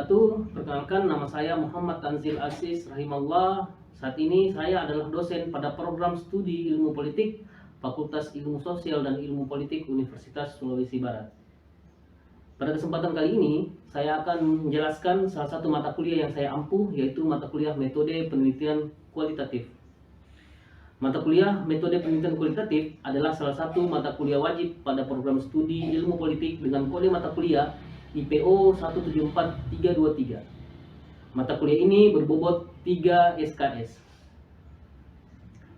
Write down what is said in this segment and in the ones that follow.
wabarakatuh. Perkenalkan, nama saya Muhammad Tanzil Aziz Rahimahullah. Saat ini saya adalah dosen pada program studi Ilmu Politik Fakultas Ilmu Sosial dan Ilmu Politik Universitas Sulawesi Barat. Pada kesempatan kali ini, saya akan menjelaskan salah satu mata kuliah yang saya ampuh, yaitu mata kuliah Metode Penelitian Kualitatif. Mata kuliah Metode Penelitian Kualitatif adalah salah satu mata kuliah wajib pada program studi Ilmu Politik dengan kode mata kuliah IPO 174323. Mata kuliah ini berbobot 3 SKS.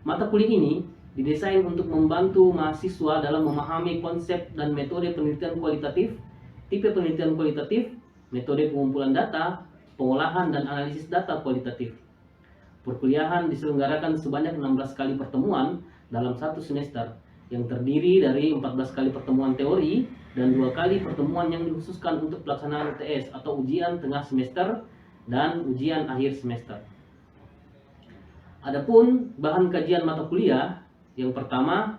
Mata kuliah ini didesain untuk membantu mahasiswa dalam memahami konsep dan metode penelitian kualitatif, tipe penelitian kualitatif, metode pengumpulan data, pengolahan dan analisis data kualitatif. Perkuliahan diselenggarakan sebanyak 16 kali pertemuan dalam satu semester, yang terdiri dari 14 kali pertemuan teori dan 2 kali pertemuan yang dikhususkan untuk pelaksanaan UTS atau ujian tengah semester dan ujian akhir semester. Adapun bahan kajian mata kuliah, yang pertama,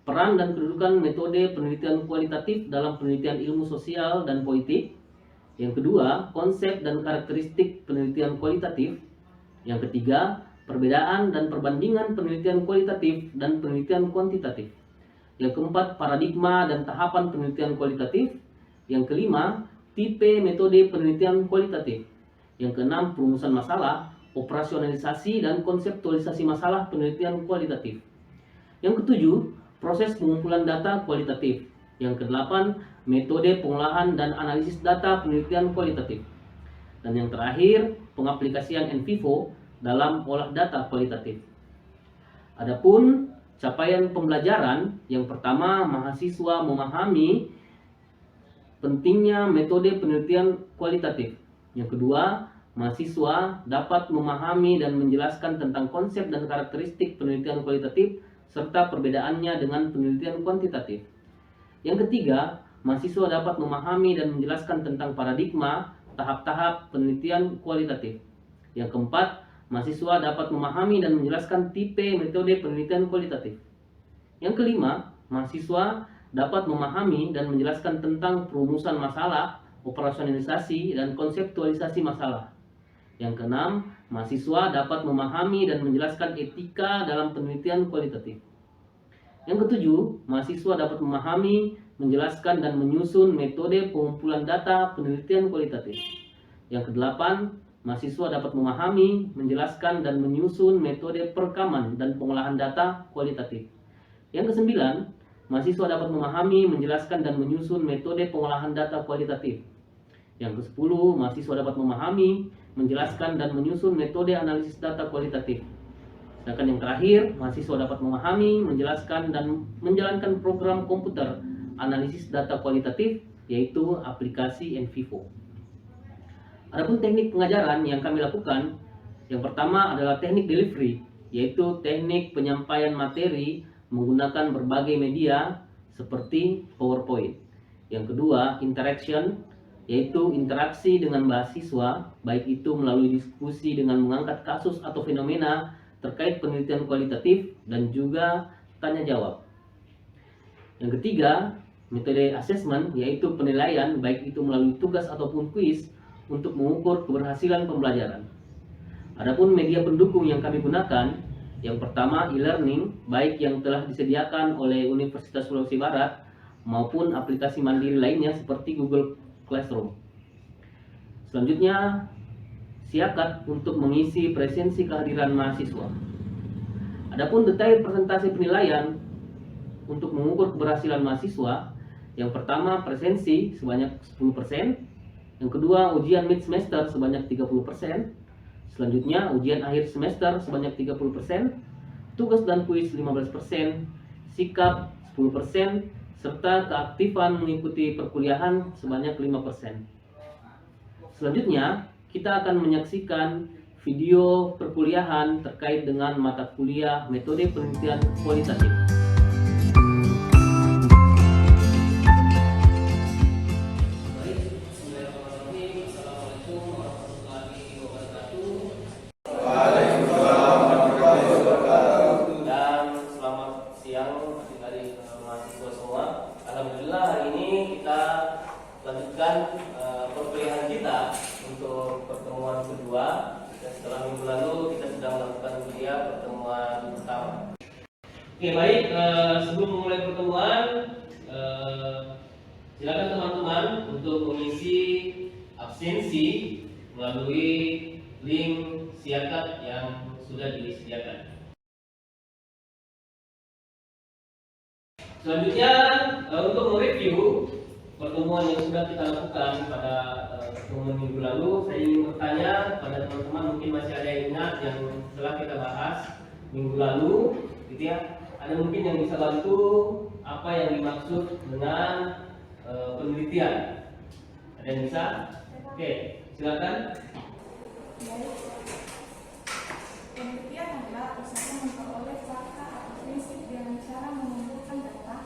peran dan kedudukan metode penelitian kualitatif dalam penelitian ilmu sosial dan politik. Yang kedua, konsep dan karakteristik penelitian kualitatif. Yang ketiga, perbedaan dan perbandingan penelitian kualitatif dan penelitian kuantitatif. Yang keempat, paradigma dan tahapan penelitian kualitatif. Yang kelima, tipe metode penelitian kualitatif. Yang keenam, perumusan masalah, operasionalisasi dan konseptualisasi masalah penelitian kualitatif. Yang ketujuh, proses pengumpulan data kualitatif. Yang kedelapan, metode pengolahan dan analisis data penelitian kualitatif. Dan yang terakhir, pengaplikasian in vivo dalam olah data kualitatif. Adapun capaian pembelajaran, yang pertama, mahasiswa memahami pentingnya metode penelitian kualitatif. Yang kedua, mahasiswa dapat memahami dan menjelaskan tentang konsep dan karakteristik penelitian kualitatif serta perbedaannya dengan penelitian kuantitatif. Yang ketiga, mahasiswa dapat memahami dan menjelaskan tentang paradigma tahap-tahap penelitian kualitatif. Yang keempat, mahasiswa dapat memahami dan menjelaskan tipe metode penelitian kualitatif. Yang kelima, mahasiswa dapat memahami dan menjelaskan tentang perumusan masalah, operasionalisasi, dan konseptualisasi masalah. Yang keenam, mahasiswa dapat memahami dan menjelaskan etika dalam penelitian kualitatif. Yang ketujuh, mahasiswa dapat memahami, menjelaskan, dan menyusun metode pengumpulan data penelitian kualitatif. Yang kedelapan, mahasiswa dapat memahami, menjelaskan, dan menyusun metode perekaman dan pengolahan data kualitatif. Yang kesembilan, mahasiswa dapat memahami, menjelaskan, dan menyusun metode pengolahan data kualitatif. Yang kesepuluh, mahasiswa dapat memahami, menjelaskan, dan menyusun metode analisis data kualitatif. Sedangkan yang terakhir, mahasiswa dapat memahami, menjelaskan, dan menjalankan program komputer analisis data kualitatif, yaitu aplikasi in vivo. Adapun teknik pengajaran yang kami lakukan, yang pertama adalah teknik delivery, yaitu teknik penyampaian materi menggunakan berbagai media seperti PowerPoint. Yang kedua, interaction, yaitu interaksi dengan mahasiswa, baik itu melalui diskusi dengan mengangkat kasus atau fenomena terkait penelitian kualitatif dan juga tanya jawab. Yang ketiga, metode assessment, yaitu penilaian baik itu melalui tugas ataupun kuis untuk mengukur keberhasilan pembelajaran. Adapun media pendukung yang kami gunakan, yang pertama e-learning, baik yang telah disediakan oleh Universitas Sulawesi Barat maupun aplikasi mandiri lainnya seperti Google Classroom. Selanjutnya, siakat untuk mengisi presensi kehadiran mahasiswa. Adapun detail presentasi penilaian untuk mengukur keberhasilan mahasiswa, yang pertama presensi sebanyak 10%, yang kedua ujian mid semester sebanyak 30%, selanjutnya ujian akhir semester sebanyak 30%, tugas dan kuis 15%, sikap 10%, serta keaktifan mengikuti perkuliahan sebanyak 5%. Selanjutnya, kita akan menyaksikan video perkuliahan terkait dengan mata kuliah metode penelitian kualitatif. Alhamdulillah hari ini kita lanjutkan perkuliahan kita untuk Oke, baik. Sebelum memulai pertemuan, silakan teman-teman untuk mengisi absensi melalui link siakat yang sudah disediakan. Selanjutnya, untuk mereview pertemuan yang sudah kita lakukan pada pertemuan minggu lalu, saya ingin bertanya pada teman-teman, mungkin masih ada yang ingat yang telah kita bahas minggu lalu, gitu ya. Ada mungkin yang bisa bantu apa yang dimaksud dengan penelitian? Ada yang bisa? Oke, silakan. Penelitian adalah usaha memperoleh fakta atau prinsip dengan cara mengumpulkan data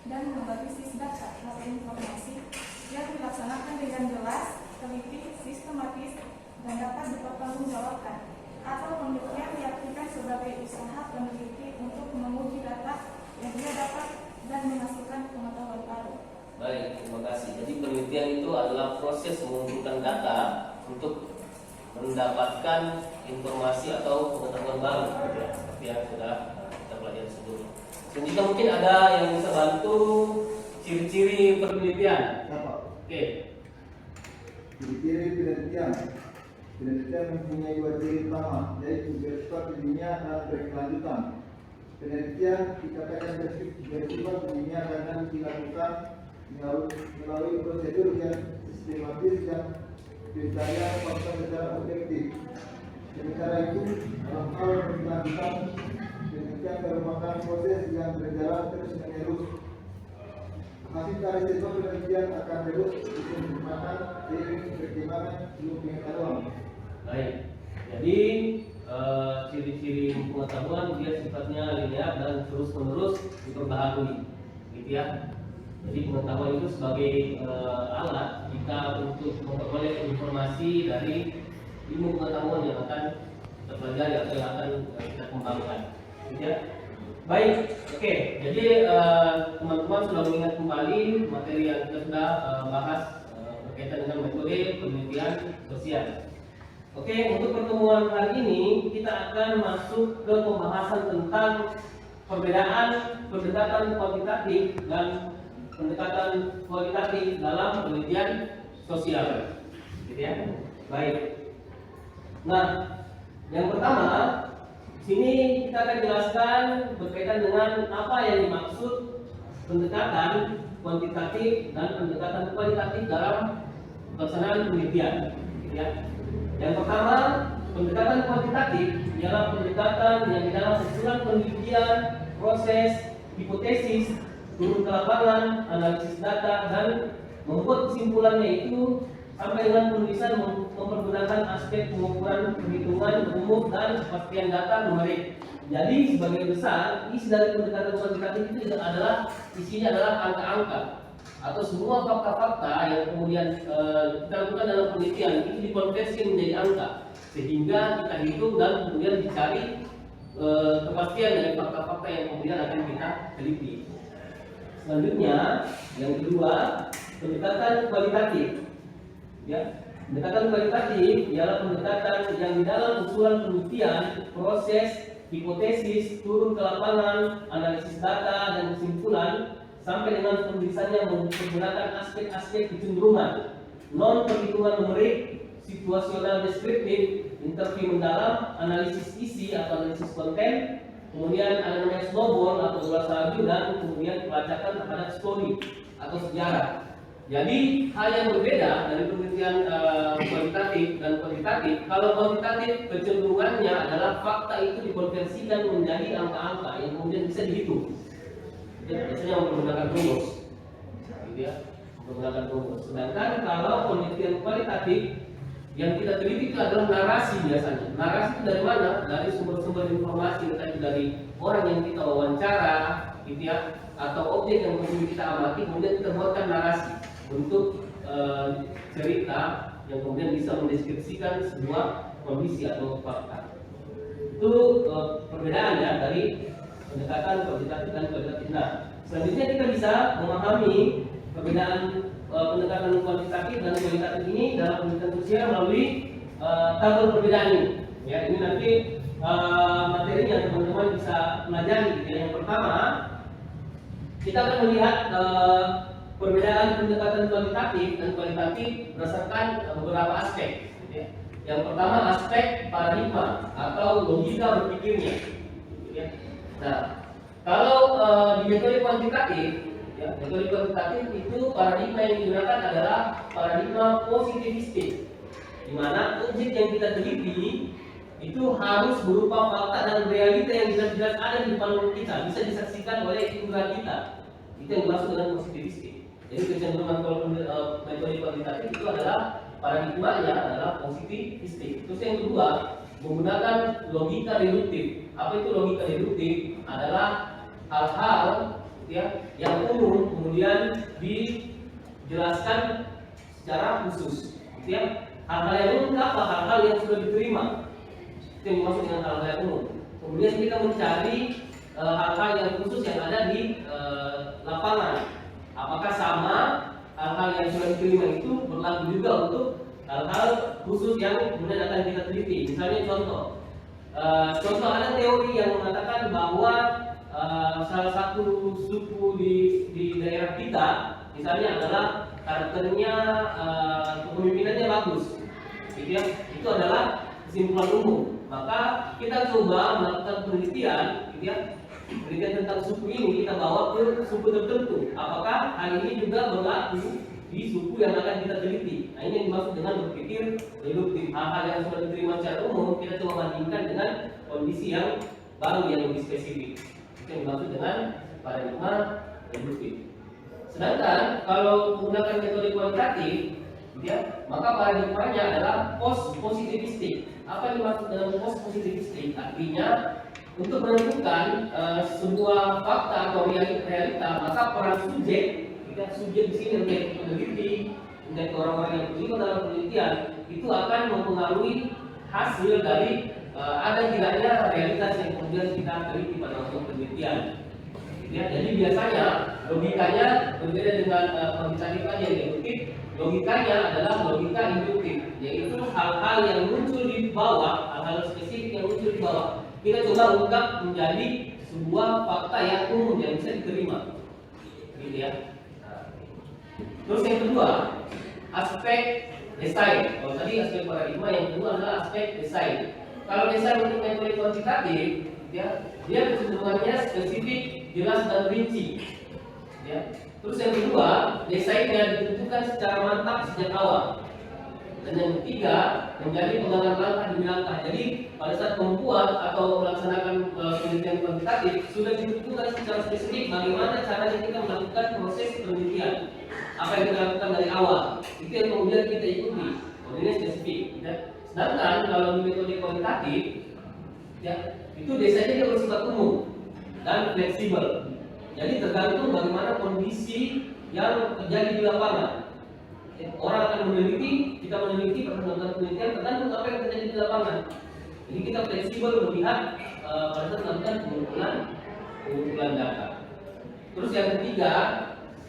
dan menganalisis data atau informasi yang dilaksanakan dengan jelas, teliti, sistematis, dan dapat dipertanggungjawabkan. Atau penelitian diartikan sebagai usaha peneliti untuk menguji data yang dia dapat dan menghasilkan pengetahuan baru. Baik, terima kasih. Jadi penelitian itu adalah proses mengumpulkan data untuk mendapatkan informasi atau pengetahuan baru, ya, seperti yang sudah kita pelajari sebelumnya. Selanjutnya mungkin ada yang bisa bantu ciri-ciri penelitian. Oke. Ciri-ciri penelitian. Penelitian mempunyai dua ciri utama, yaitu bersifat ilmiah dan berkelanjutan. Penelitian dikatakan bersifat ilmiah karena dilakukan melalui prosedur yang sistematis yang kriteria fakta secara objektif. Sementara itu, dalam hal berkelanjutan, penelitian merupakan proses yang berjalan terus-menerus. Hasil dari sebuah penelitian akan terus dikembangkan seiring perkembangan ilmu pengetahuan. Baik, jadi ciri-ciri pengetahuan dia sifatnya linear dan terus-menerus diperbaharui, gitu ya. Jadi pengetahuan itu sebagai alat kita untuk memperoleh informasi dari ilmu pengetahuan yang akan kita pelajari atau yang akan kita kembangkan, gitu ya. Baik, oke. Jadi teman-teman sudah mengingat kembali materi yang kita sudah bahas berkaitan dengan metode penelitian sosial. Oke, untuk pertemuan hari ini kita akan masuk ke pembahasan tentang perbedaan pendekatan kuantitatif dan pendekatan kualitatif dalam penelitian sosial, gitu ya. Baik. Nah, yang pertama, sini kita akan jelaskan berkaitan dengan apa yang dimaksud pendekatan kuantitatif dan pendekatan kualitatif dalam pelaksanaan penelitian, gitu ya. Yang pertama, pendekatan kuantitatif ialah pendekatan yang di dalam susunan penelitian, proses, hipotesis, turun ke lapangan, analisis data, dan membuat kesimpulannya itu sampai dengan penulisan mempergunakan aspek pengukuran, perhitungan, rumus, dan kepastian data numerik. Jadi sebagian besar isi dari pendekatan kuantitatif itu isinya adalah angka-angka atau semua fakta-fakta yang kemudian kita lakukan dalam penelitian itu dikonversi menjadi angka sehingga kita hitung dan kemudian dicari kepastian dari fakta-fakta yang kemudian akan kita teliti. Selanjutnya, yang kedua, pendekatan kualitatif. Ya, pendekatan kualitatif ialah pendekatan yang di dalam usulan penelitian, proses, hipotesis, turun ke lapangan, analisis data dan kesimpulan sampai dengan penulisannya menggunakan aspek-aspek kecenderungan, non perhitungan numerik, situasional deskriptif, interview mendalam, analisis isi atau analisis konten, kemudian ada namanya snowball atau bola salju, dan kemudian pelacakan terhadap story atau sejarah. Jadi hal yang berbeda dari penelitian kualitatif dan kuantitatif. Kalau kuantitatif kecenderungannya adalah fakta itu dikonversikan menjadi angka-angka yang kemudian bisa dihitung. Biasanya menggunakan rumus, gitu ya, menggunakan rumus. Sedangkan kalau penelitian kualitatif yang kita teliti itu adalah narasi biasanya. Narasi itu dari mana? Dari sumber-sumber informasi, entah itu dari orang yang kita wawancara, gitu ya, atau objek yang kemudian kita amati, kemudian kita buatkan narasi untuk cerita yang kemudian bisa mendeskripsikan sebuah kondisi atau fakta. Itu perbedaan ya dari pendekatan kuantitatif dan kualitatif. Nah, selanjutnya kita bisa memahami perbedaan pendekatan kuantitatif dan kualitatif ini dalam penelitian sosial melalui tabel perbedaan ini. Ya, ini nanti materinya teman-teman bisa pelajari. Gitu ya. Yang pertama, kita akan melihat perbedaan pendekatan kuantitatif dan kualitatif berdasarkan beberapa aspek. Gitu ya. Yang pertama aspek paradigma atau logika berpikirnya. Gitu ya. Nah, kalau di metode kuantitatif, ya, metode kuantitatif itu paradigma yang digunakan adalah paradigma positivistik, di mana objek yang kita teliti itu harus berupa fakta dan realita yang jelas-jelas ada di depan kita, bisa disaksikan oleh indera kita. Itu yang dimaksud dengan positivistik. Jadi kecenderungan kalau metode kuantitatif itu adalah paradigmanya adalah positivistik. Terus yang kedua, menggunakan logika deduktif. Apa itu logika deduktif? Adalah hal-hal ya yang umum kemudian dijelaskan secara khusus. Ya, hal-hal yang umum apa? Hal-hal yang sudah diterima. Itu yang dimaksud dengan hal-hal yang umum. Kemudian kita mencari hal-hal yang khusus yang ada di lapangan. Apakah sama hal-hal yang sudah diterima itu berlaku juga untuk hal-hal khusus yang kemudian akan kita teliti. Misalnya contoh ada teori yang mengatakan bahwa salah satu suku di daerah kita misalnya adalah karakternya kepemimpinannya bagus, gitu ya. Itu adalah kesimpulan umum. Maka kita coba melakukan penelitian, gitu ya, penelitian tentang suku ini kita bawa ke suku tertentu. Apakah hal ini juga berlaku di suku yang akan kita teliti? Nah, ini yang dimaksud dengan berpikir deduktif. Hal-hal yang sudah diterima secara umum kita coba bandingkan dengan kondisi yang baru yang lebih spesifik. Itu yang dimaksud dengan paradigma deduktif. Sedangkan kalau menggunakan metode kualitatif, ya, maka paradigmanya adalah post positivistik. Apa yang dimaksud dengan post positivistik? Artinya untuk menentukan sebuah fakta atau realita, maka peran subjek di sini menjadi peneliti, menjadi orang-orang yang terlibat dalam penelitian itu akan mempengaruhi hasil dari ada tidaknya realitas yang kemudian kita teliti pada waktu penelitian. Ya, jadi biasanya logikanya berbeda dengan kuantitatif yang deduktif. Logikanya adalah logika induktif, yaitu hal-hal yang muncul di bawah, hal-hal spesifik yang muncul di bawah, kita coba ungkap menjadi sebuah fakta yang umum yang bisa diterima, gitu ya. Terus yang kedua, aspek desain. Kalau tadi aspek paradigma, yang kedua adalah aspek desain. Kalau desain untuk metode kuantitatif, ya, dia kecenderungannya spesifik, jelas dan rinci. Ya. Terus yang kedua, desainnya ditentukan secara mantap sejak awal. Dan yang ketiga, menjadi pegangan langkah demi langkah. Jadi pada saat membuat atau melaksanakan penelitian kuantitatif sudah ditentukan secara spesifik bagaimana caranya kita melakukan proses penelitian. Apa yang kita lakukan dari awal, itu yang kemudian kita ikuti. Ini spesifik. Ya. Sedangkan kalau di metode kuantitatif, ya, itu desainnya dia bersifat umum dan fleksibel. Jadi tergantung bagaimana kondisi yang terjadi di lapangan. Orang akan meneliti, kita meneliti perkembangan penelitian tergantung apa yang terjadi di lapangan. Jadi kita fleksibel melihat pada saat melakukan pengumpulan data. Terus yang ketiga,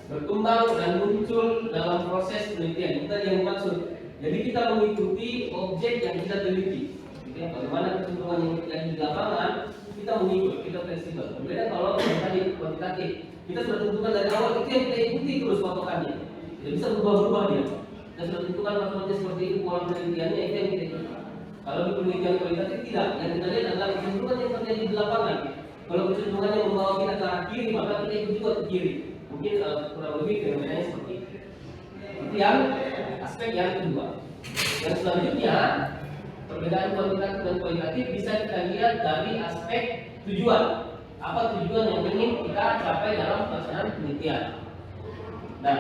berkembang dan muncul dalam proses penelitian. Kita yang dimaksud. Jadi kita mengikuti objek yang kita teliti. Ya, bagaimana kecenderungan yang terjadi di lapangan, kita mengikut, kita fleksibel. Berbeda kalau yang tadi kuantitatif, kita sudah tentukan dari awal, itu yang kita ikuti terus patokannya. Tidak bisa berubah-ubah dia. Kita sudah tentukan patokannya seperti itu, pola penelitiannya itu yang kita ikuti. Kalau di penelitian kualitatif tidak, yang kita lihat adalah kecenderungan yang terjadi di lapangan. Kalau kecenderungannya membawa kita ke arah kiri, maka kita ikut juga ke kiri. Mungkin kurang lebih fenomenanya seperti itu. Itu yang aspek yang kedua. Yang selanjutnya, perbedaan kuantitatif dan kualitatif bisa kita lihat dari aspek tujuan. Apa tujuan yang ingin kita capai dalam pelaksanaan penelitian? Nah,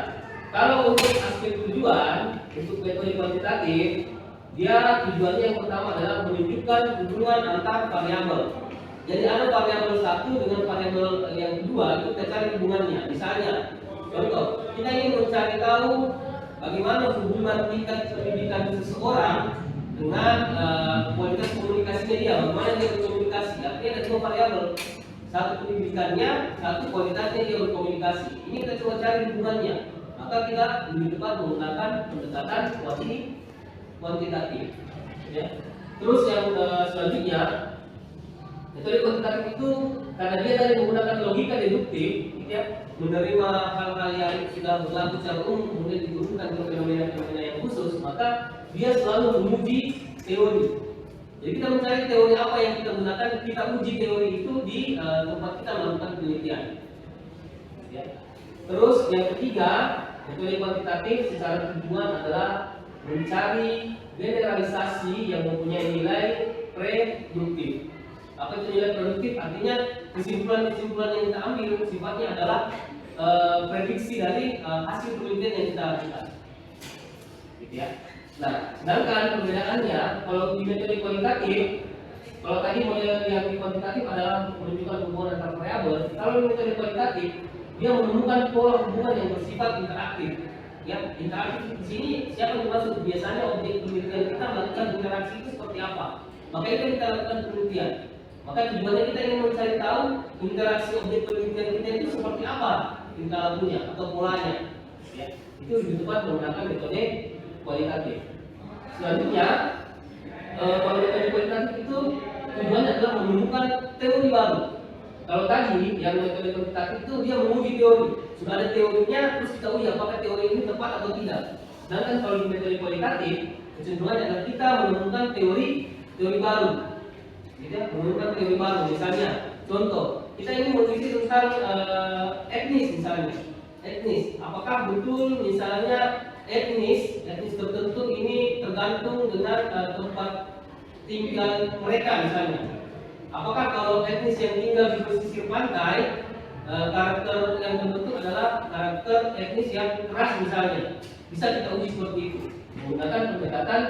kalau untuk aspek tujuan, untuk metode kuantitatif, dia tujuannya yang pertama adalah menunjukkan hubungan antar variabel. Jadi ada variabel satu dengan variabel yang kedua itu kita cari hubungannya. Misalnya, contoh, kita ingin mencari tahu bagaimana hubungan tingkat pendidikan seseorang dengan kualitas komunikasinya dia, bagaimana dia berkomunikasi. Artinya ada dua variabel, satu pendidikannya, satu kualitasnya dia berkomunikasi. Ini kita coba cari hubungannya. Maka kita lebih tepat menggunakan pendekatan kuantitatif. Ya. Terus yang selanjutnya, metode kuantitatif itu karena dia tadi menggunakan logika deduktif, ya, menerima hal-hal yang sudah berlaku secara umum kemudian dihubungkan ke fenomena-fenomena yang khusus, maka dia selalu menguji teori. Jadi kita mencari teori apa yang kita gunakan, kita uji teori itu di tempat kita melakukan penelitian. Ya. Terus yang ketiga, metode kuantitatif secara tujuan adalah mencari generalisasi yang mempunyai nilai preduktif. Apa itu nilai produktif? Artinya kesimpulan-kesimpulan yang kita ambil sifatnya adalah prediksi dari hasil penelitian yang kita lakukan. Gitu ya. Nah, sedangkan perbedaannya kalau di metode kualitatif, kalau tadi model yang di kuantitatif adalah menunjukkan hubungan antar variabel, kalau di metode kualitatif dia menemukan pola hubungan yang bersifat interaktif. Ya, interaktif di sini siapa yang dimaksud? Biasanya objek penelitian kita melakukan interaksi itu seperti apa? Makanya kita lakukan penelitian. Maka tujuannya kita ingin mencari tahu interaksi objek penelitian kita itu seperti apa tingkah lakunya atau polanya. Ya, itu lebih tepat menggunakan metode kualitatif. Selanjutnya, kalau metode kualitatif itu tujuannya adalah menemukan teori baru. Kalau tadi yang metode kuantitatif itu dia menguji teori, sudah ada teorinya, terus kita uji apakah teori ini tepat atau tidak. Sedangkan kalau di metode kualitatif, kecenderungannya adalah kita menemukan teori baru. Gitu, menemukan teori baru. Misalnya, contoh, kita ingin meneliti tentang etnis misalnya. Etnis, apakah betul misalnya etnis tertentu ini tergantung dengan tempat tinggal mereka misalnya. Apakah kalau etnis yang tinggal di pesisir pantai, karakter yang terbentuk adalah karakter etnis yang keras misalnya, bisa kita uji seperti itu menggunakan pendekatan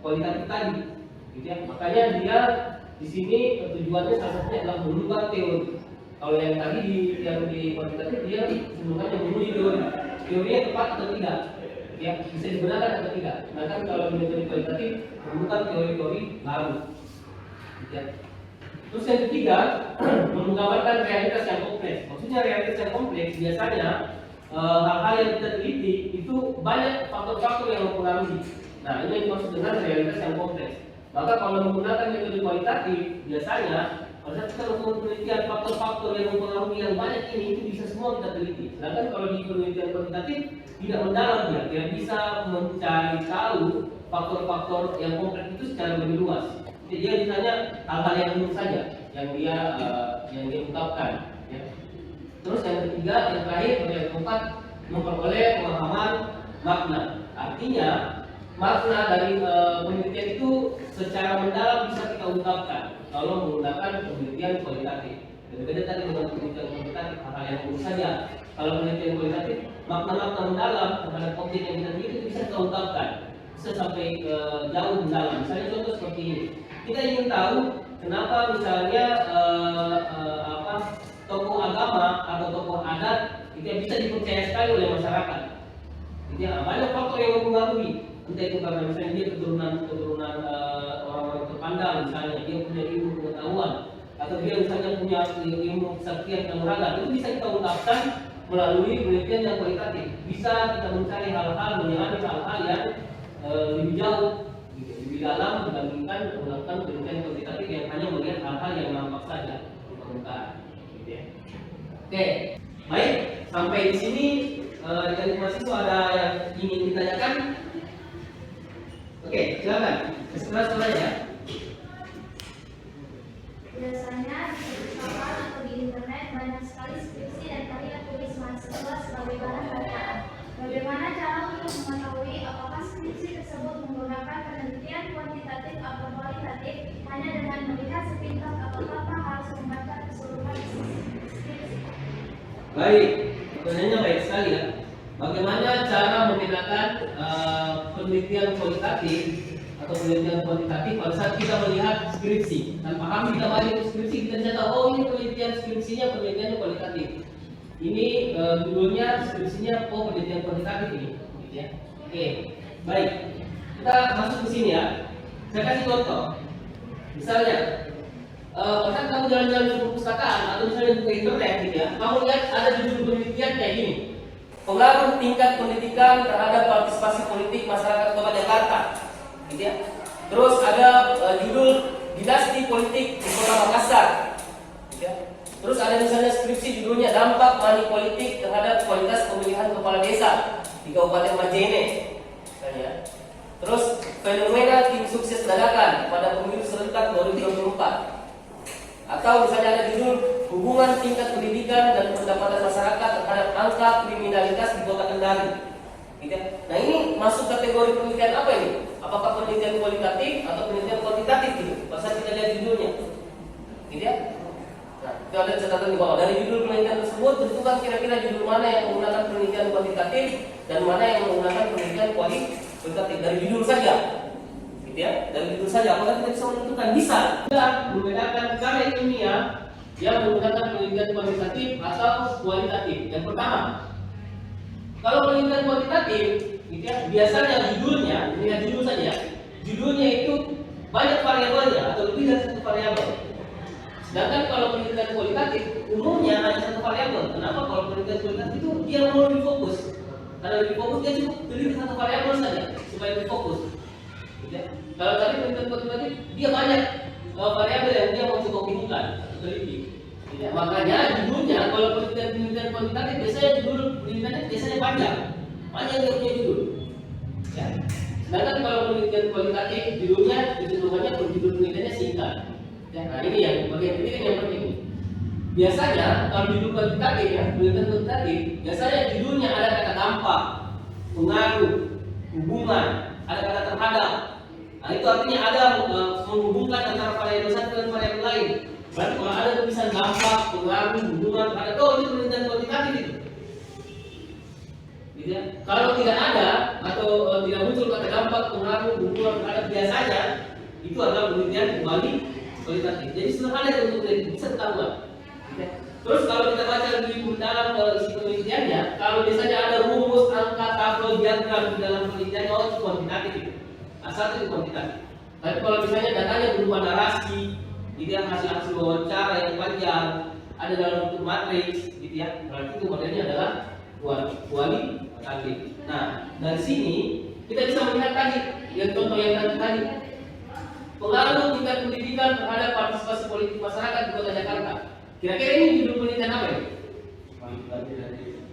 kualitatif tadi, gitu ya. Makanya dia di sini tujuannya salah satunya adalah mengubah teori. Kalau yang tadi yang di kuantitatif dia sebenarnya menguji teorinya tepat atau tidak, ya bisa digunakan atau tidak. Sedangkan kalau di metode kualitatif menemukan teori-teori baru, gitu ya. Terus yang ketiga, menggambarkan realitas yang kompleks. Maksudnya realitas yang kompleks biasanya hal-hal yang kita teliti itu banyak faktor-faktor yang mempengaruhi. Nah, ini yang dimaksud dengan realitas yang kompleks. Maka kalau menggunakan metode kualitatif, biasanya pada saat kita melakukan penelitian faktor-faktor yang mempengaruhi yang banyak ini itu bisa semua kita teliti. Sedangkan kalau di penelitian kuantitatif tidak mendalam dia, tidak bisa mencari tahu faktor-faktor yang kompleks itu secara lebih luas. Dia ditanya hal-hal yang umum saja yang dia ungkapkan. Ya. Terus yang ketiga, yang terakhir, yang keempat, memperoleh pemahaman makna. Artinya makna dari penelitian itu secara mendalam bisa kita ungkapkan kalau menggunakan penelitian kualitatif. Berbeda tadi dengan penelitian kuantitatif, hal-hal yang umum saja. Kalau penelitian kualitatif, makna-makna mendalam terhadap objek yang kita teliti itu bisa kita ungkapkan, bisa sampai jauh mendalam. Misalnya contoh seperti ini. Kita ingin tahu kenapa misalnya tokoh agama atau tokoh adat itu bisa dipercaya sekali oleh masyarakat. Jadi banyak faktor yang mempengaruhi. Entah itu karena misalnya dia keturunan orang-orang terpandang, misalnya dia punya ilmu pengetahuan, atau dia misalnya punya ilmu kesaktian kanuragan, itu bisa kita ungkapkan melalui penelitian yang kualitatif. Bisa kita mencari hal-hal, menyelami hal-hal yang lebih jauh, lebih dalam dibandingkan melakukan penelitian kuantitatif yang hanya melihat hal-hal yang nampak saja di permukaan. Gitu ya. Oke, baik. Sampai di sini dari mahasiswa ada yang ingin ditanyakan? Oke, silakan. Setelah ya. Biasanya di perpustakaan atau di internet banyak sekali skripsi dan karya tulis mahasiswa sebagai bahan bacaan. Bagaimana cara untuk mengetahui apakah skripsi tersebut menggunakan penelitian kuantitatif atau kualitatif hanya dengan melihat sepintas atau tanpa harus membaca keseluruhan skripsi? Baik, pertanyaannya baik sekali ya. Bagaimana cara membedakan penelitian kualitatif atau penelitian kuantitatif pada saat kita melihat skripsi? Dan paham kita balik skripsi, kita bisa tahu, oh ini penelitian skripsinya penelitian kualitatif. Ini judulnya skripsinya penelitian kuantitatif ini, gitu ya. Oke, baik. Kita masuk ke sini ya. Saya kasih contoh. Misalnya, pada kamu jalan-jalan ke perpustakaan atau misalnya buka internet, gitu ya. Kamu lihat ada judul penelitian kayak gini. Pengaruh tingkat pendidikan terhadap partisipasi politik masyarakat Kota Jakarta, gitu ya. Terus ada judul dinasti politik di Kota Makassar. Ya. Terus ada misalnya skripsi judulnya dampak money politik terhadap kualitas pemilihan kepala desa di Kabupaten Majene. Ya. Terus fenomena tim sukses dadakan pada pemilu serentak 2024. Atau misalnya ada judul hubungan tingkat pendidikan dan pendapatan masyarakat terhadap angka kriminalitas di Kota Kendari. Gitu. Nah ini masuk kategori penelitian apa ini? Apakah penelitian kualitatif atau penelitian kuantitatif gitu? Pasal kita lihat judulnya. Gitu ya? Nah, itu ada catatan di bawah. Dari judul penelitian tersebut tentukan kira-kira judul mana yang menggunakan penelitian kuantitatif dan mana yang menggunakan penelitian kualitatif dari judul saja. Gitu ya? Dari judul saja. Apakah kita bisa menentukan? Bisa. Kita membedakan karya ilmiah yang menggunakan penelitian kuantitatif atau kualitatif. Yang pertama, kalau penelitian kuantitatif, gitu ya, biasanya judulnya, lihat judul saja, judulnya itu banyak variabelnya atau lebih dari satu variabel. Sedangkan kalau penelitian kualitatif, umumnya hanya satu variabel. Kenapa? Kalau penelitian kualitatif itu dia mau lebih fokus. Karena lebih fokus dia cukup teliti satu variabel saja supaya lebih fokus. Gitu ya. Kalau tadi penelitian kuantitatif dia banyak variabel yang dia mau coba opinikan, teliti. Ya, makanya judulnya kalau penelitian kuantitatif biasanya judul penelitiannya biasanya panjang dia punya judul. Ya. Sedangkan kalau penelitian kualitatif judulnya kecenderungannya judul penelitiannya singkat. Ya, nah ini yang bagian penting yang penting. Biasanya kalau judul kuantitatif ya penelitian kuantitatif biasanya judulnya ada kata dampak, pengaruh, hubungan, ada kata terhadap. Nah itu artinya ada menghubungkan antara variabel satu dan variabel lain. Berarti kalau ada tulisan dampak, pengaruh, hubungan, ada itu penelitian kuantitatif itu. Gitu ya. Kalau tidak ada atau tidak muncul kata dampak, pengaruh, hubungan, ada biasanya itu adalah penelitian kembali kualitatif. Jadi sederhana untuk bisa ketahuan. Gitu ya. Terus kalau kita baca lebih dalam isi penelitiannya, kalau biasanya ada rumus, angka, tabel, diagram di dalam penelitiannya, itu kuantitatif itu. Asal itu kuantitatif. Tapi kalau misalnya datanya berupa narasi, gitu ya, hasil wawancara yang panjang, ada dalam bentuk matriks, gitu ya, berarti itu modelnya adalah kualitatif. Nah, dari sini kita bisa melihat tadi, yang contoh yang tadi, pengaruh tingkat pendidikan terhadap partisipasi politik masyarakat di Kota Jakarta. Kira-kira ini judul penelitian apa ya?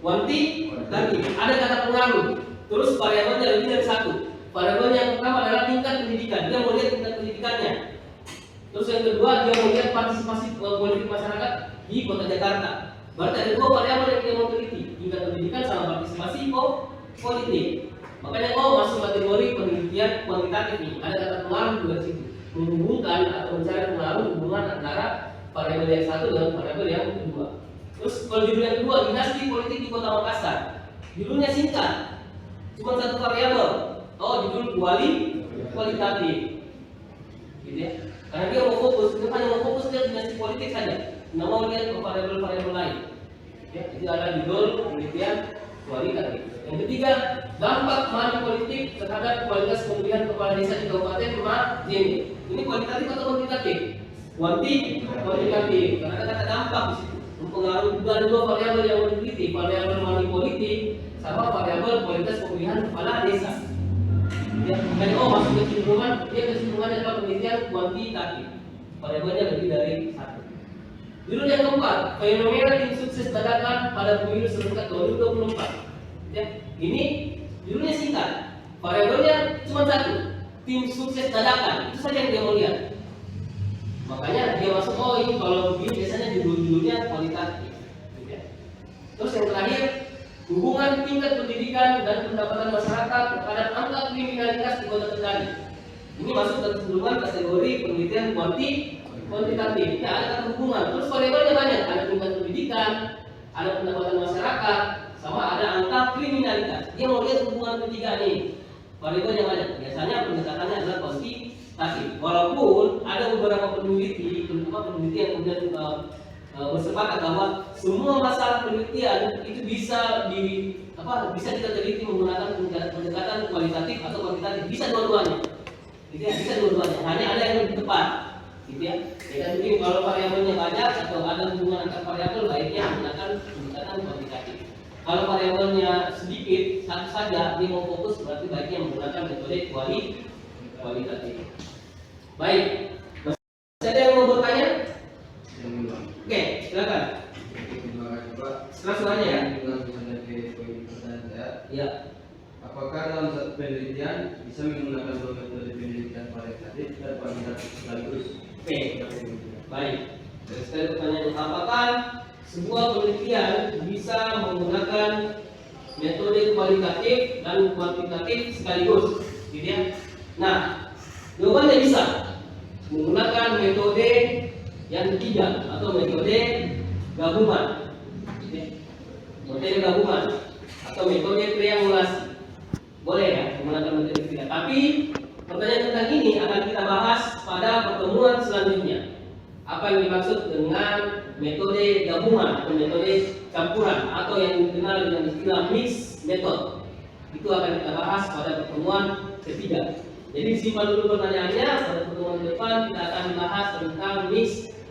Kuantitatif. Ada kata pengaruh, terus variabelnya lebih dari satu. Variabel yang pertama adalah tingkat pendidikan. Dia mau lihat tingkat pendidikannya. Terus yang kedua dia mau lihat partisipasi politik masyarakat di Kota Jakarta. Berarti ada dua variabel yang dia mau teliti, tingkat pendidikan sama partisipasi politik. Makanya masuk kategori penelitian kuantitatif nih. Ada kata pengaruh juga di situ. Menghubungkan atau mencari pengaruh hubungan antara variabel yang satu dengan variabel yang kedua. Terus kalau judul yang kedua, dinasti politik di Kota Makassar. Judulnya singkat, cuma satu variabel. Judul kualitatif. Gitu ya. Karena dia mau fokus, dia hanya mau fokus dia dinasti politik saja, nggak mau lihat ke variabel-variabel lain. Ya, itu ada judul penelitian kualitatif. Yang ketiga, dampak money politik terhadap kualitas pemilihan kepala desa di Kabupaten Majene. Ini kualitatif atau kuantitatif? Kuantitatif. Karena ada kata dampak di situ. Mempengaruhi juga ada dua variabel yang diteliti, variabel money politik sama variabel kualitas pemilihan kepala desa. Ya, dan masuk kecenderungan, dia kecenderungannya adalah penelitian kuantitatif. Variabelnya lebih dari satu. Judul yang keempat, fenomena tim sukses dadakan pada pemilu serentak 2024. Ya, ini judulnya singkat, variabelnya cuma satu, tim sukses dadakan. Itu saja yang dia mau lihat. Makanya dia masuk, ini kalau begini biasanya judul-judulnya kualitatif. Ya. Terus yang terakhir, hubungan tingkat pendidikan dan pendapatan masyarakat terhadap angka kriminalitas di Kota Kendari. Ini masuk kecenderungan kategori penelitian kuantitatif. Ya, ada kata hubungan. Terus variabelnya banyak. Ada tingkat pendidikan, ada pendapatan masyarakat, sama ada angka kriminalitas. Dia mau lihat hubungan ketiga ini. Variabelnya banyak. Biasanya pendekatannya adalah kuantitatif. Walaupun ada beberapa peneliti, terutama peneliti yang kemudian bersepakat bahwa semua masalah penelitian itu bisa kita teliti menggunakan pendekatan kualitatif atau kuantitatif, bisa dua-duanya. Gitu ya, bisa dua-duanya. Hanya ada yang lebih tepat. Gitu ya. Jadi mungkin kalau variabelnya banyak atau ada hubungan antar variabel, baiknya menggunakan pendekatan kuantitatif. Kalau variabelnya sedikit, satu saja dia mau fokus, berarti baiknya menggunakan metode kualitatif. Baik. Masih ada yang mau bertanya? Oke, silakan. Terima kasih Pak. Langsung aja ya. Langsung saja ke poin pertanyaan saya. Ya. Apakah dalam satu penelitian bisa menggunakan dua metode penelitian kualitatif dan kuantitatif sekaligus? Oke. Baik. Dari sekali pertanyaan, apakah sebuah penelitian bisa menggunakan metode kualitatif dan kuantitatif sekaligus? Gitu ya. Nah, jawabannya bisa menggunakan metode yang ketiga atau metode gabungan. Metode gabungan atau metode triangulasi. Boleh ya menggunakan metode ketiga. Tapi pertanyaan tentang ini akan kita bahas pada pertemuan selanjutnya. Apa yang dimaksud dengan metode gabungan atau metode campuran atau yang dikenal dengan istilah mix method. Itu akan kita bahas pada pertemuan ketiga. Jadi simpan dulu pertanyaannya, pada pertemuan depan kita akan bahas tentang mix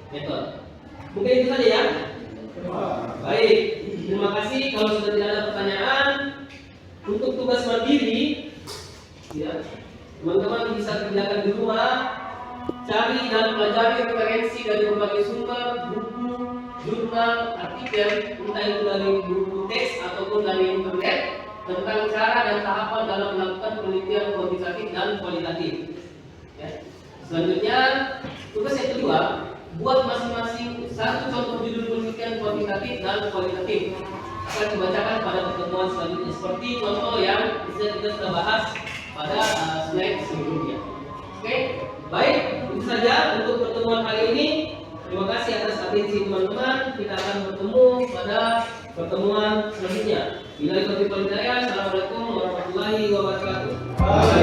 method. Mungkin itu saja ya. Baik, terima kasih. Kalau sudah tidak ada pertanyaan, untuk tugas mandiri, ya, teman-teman bisa kerjakan di rumah, cari dan pelajari referensi dari berbagai sumber, buku, jurnal, artikel, entah itu dari buku teks ataupun dari internet, tentang cara dan tahapan dalam melakukan penelitian kuantitatif dan kualitatif. Ya. Selanjutnya, tugas yang kedua, buat masing-masing satu contoh judul penelitian kuantitatif dan kualitatif. Akan dibacakan pada pertemuan selanjutnya seperti contoh yang kita sudah bahas pada slide sebelumnya. Oke, baik, itu saja untuk pertemuan hari ini. Terima kasih atas atensi teman-teman. Kita akan bertemu pada pertemuan selanjutnya. Bila itu Assalamualaikum warahmatullahi wabarakatuh.